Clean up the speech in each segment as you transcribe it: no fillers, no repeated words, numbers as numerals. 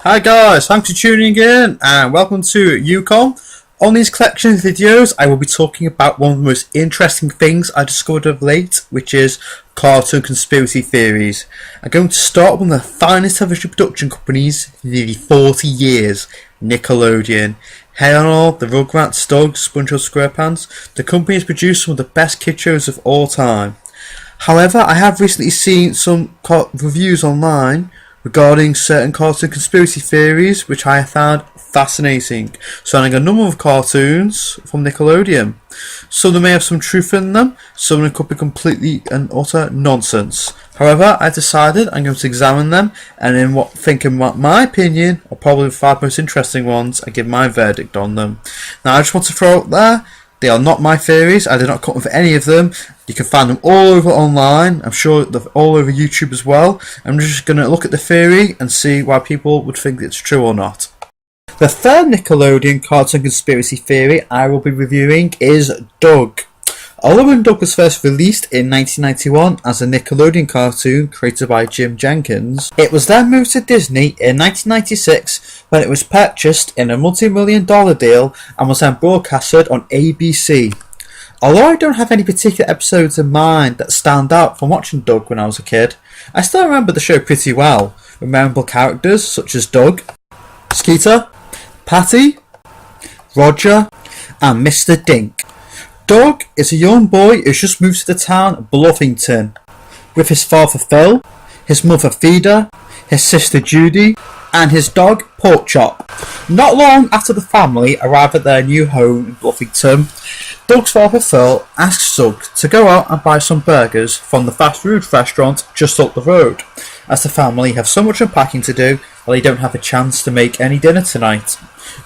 Hi guys, thanks for tuning in and welcome to UConn. On these collection of videos I will be talking about one of the most interesting things I discovered of late, which is cartoon conspiracy theories. I'm going to start with one of the finest television production companies in nearly 40 years, Nickelodeon. Hey on all, the Rugrats, Doug, SpongeBob SquarePants, the company has produced some of the best kid shows of all time. However, I have recently seen some reviews online regarding certain cartoon conspiracy theories which I found fascinating, surrounding a number of cartoons from Nickelodeon. Some of them may have some truth in them, some of them could be completely and utter nonsense. However, I decided I'm going to examine them, and in my opinion are probably the 5 most interesting ones, I give my verdict on them. Now I just want to throw out there, they are not my theories, I did not come up with any of them. You can find them all over online, I'm sure they're all over YouTube as well. I'm just going to look at the theory and see why people would think it's true or not. The third Nickelodeon cartoon conspiracy theory I will be reviewing is Doug. Although when Doug was first released in 1991 as a Nickelodeon cartoon created by Jim Jenkins, it was then moved to Disney in 1996 when it was purchased in a multi-million-dollar deal and was then broadcasted on ABC. Although I don't have any particular episodes in mind that stand out from watching Doug when I was a kid, I still remember the show pretty well, with memorable characters such as Doug, Skeeter, Patty, Roger, and Mr Dink. Doug is a young boy who's just moved to the town Bluffington, with his father Phil, his mother Feeder, his sister Judy, and his dog Porkchop. Not long after the family arrive at their new home in Bluffington, Doug's father Phil asks Doug to go out and buy some burgers from the fast food restaurant just up the road, as the family have so much unpacking to do while they don't have a chance to make any dinner tonight.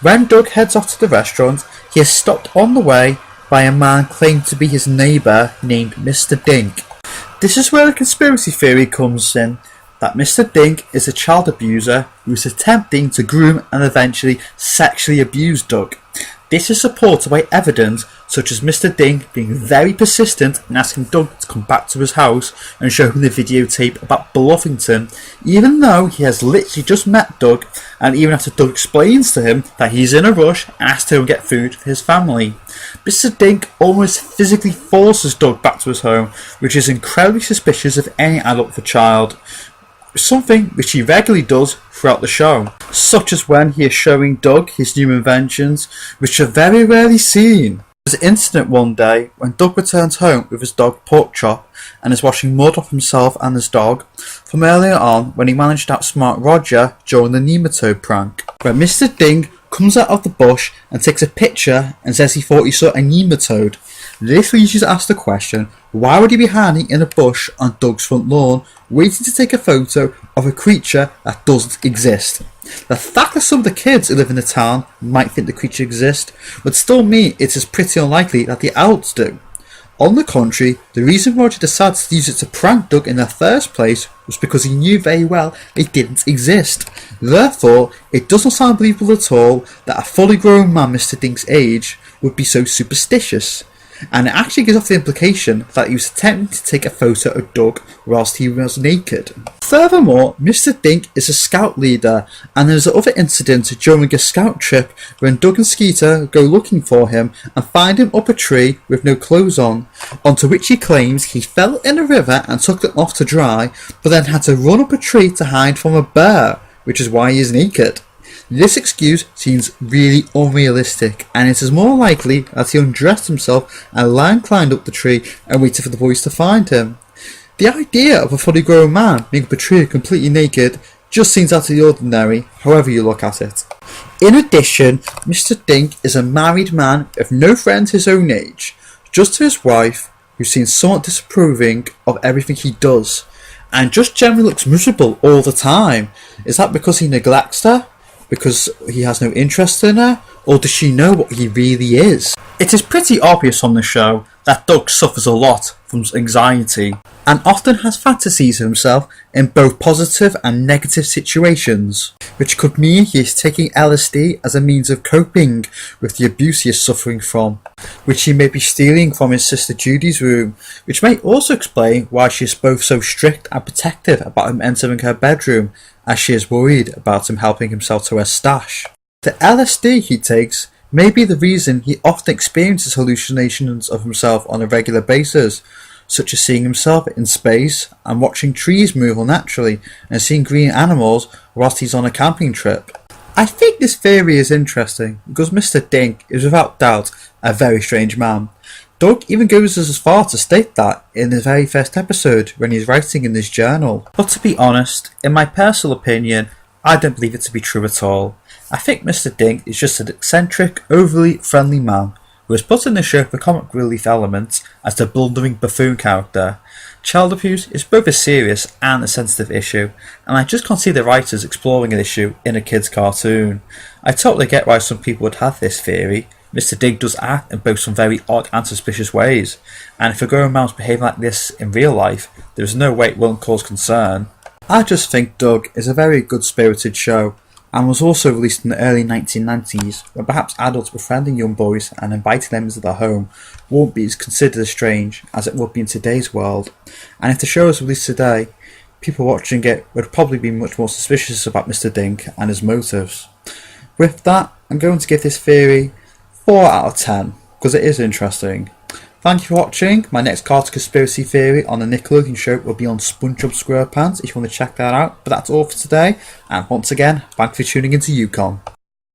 When Doug heads off to the restaurant, he is stopped on the way by a man claimed to be his neighbour named Mr Dink. This is where the conspiracy theory comes in, that Mr Dink is a child abuser who is attempting to groom and eventually sexually abuse Doug. This is supported by evidence such as Mr Dink being very persistent in asking Doug to come back to his house and show him the videotape about Bluffington, even though he has literally just met Doug, and even after Doug explains to him that he's in a rush and asks to get food for his family. Mr Dink almost physically forces Doug back to his home, which is incredibly suspicious of any adult with a child. Something which he regularly does throughout the show, such as when he is showing Doug his new inventions, which are very rarely seen. There's an incident one day when Doug returns home with his dog Porkchop and is washing mud off himself and his dog from earlier on when he managed to outsmart Roger during the nematode prank, where Mr Dink comes out of the bush and takes a picture and says he thought he saw a nematode. This leads you to ask the question, why would he be hiding in a bush on Doug's front lawn, waiting to take a photo of a creature that doesn't exist? The fact that some of the kids who live in the town might think the creature exists would still mean it is pretty unlikely that the adults do. On the contrary, the reason Roger decided to use it to prank Doug in the first place was because he knew very well it didn't exist. Therefore, it doesn't sound believable at all that a fully grown man Mr Dink's age would be so superstitious. And it actually gives off the implication that he was attempting to take a photo of Doug whilst he was naked. Furthermore, Mr Dink is a scout leader, and there's another incident during a scout trip when Doug and Skeeter go looking for him and find him up a tree with no clothes on, onto which he claims he fell in a river and took them off to dry, but then had to run up a tree to hide from a bear, which is why he is naked. This excuse seems really unrealistic, and it is more likely that he undressed himself and line climbed up the tree and waited for the boys to find him. The idea of a fully grown man being up a tree completely naked just seems out of the ordinary, however you look at it. In addition, Mr Dink is a married man with no friends his own age, just to his wife, who seems somewhat disapproving of everything he does, and just generally looks miserable all the time. Is that because he neglects her? Because he has no interest in her? Or does she know what he really is? It is pretty obvious on the show that Doug suffers a lot from anxiety and often has fantasies of himself in both positive and negative situations, which could mean he is taking LSD as a means of coping with the abuse he is suffering from, which he may be stealing from his sister Judy's room, which may also explain why she is both so strict and protective about him entering her bedroom, as she is worried about him helping himself to her stash. The LSD he takes may be the reason he often experiences hallucinations of himself on a regular basis, such as seeing himself in space and watching trees move unnaturally and seeing green animals whilst he's on a camping trip. I think this theory is interesting because Mr Dink is without doubt a very strange man. Doug even goes as far to state that in the very first episode when he's writing in his journal. But to be honest, in my personal opinion, I don't believe it to be true at all. I think Mr Dink is just an eccentric, overly friendly man who was put in the show for comic relief elements as the blundering buffoon character. Child abuse is both a serious and a sensitive issue, and I just can't see the writers exploring an issue in a kid's cartoon. I totally get why some people would have this theory. Mr Dink does act in both some very odd and suspicious ways, and if a grown man's behaving like this in real life, there is no way it won't cause concern. I just think Doug is a very good-spirited show, and was also released in the early 1990s, when perhaps adults befriending young boys and inviting them into their home won't be as considered as strange as it would be in today's world. And if the show was released today, people watching it would probably be much more suspicious about Mr Dink and his motives. With that, I'm going to give this theory 4 out of 10, because it is interesting. Thank you for watching. My next cartoon conspiracy theory on the Nickelodeon show will be on SpongeBob SquarePants if you want to check that out. But that's all for today, and once again, thanks for tuning into UConn.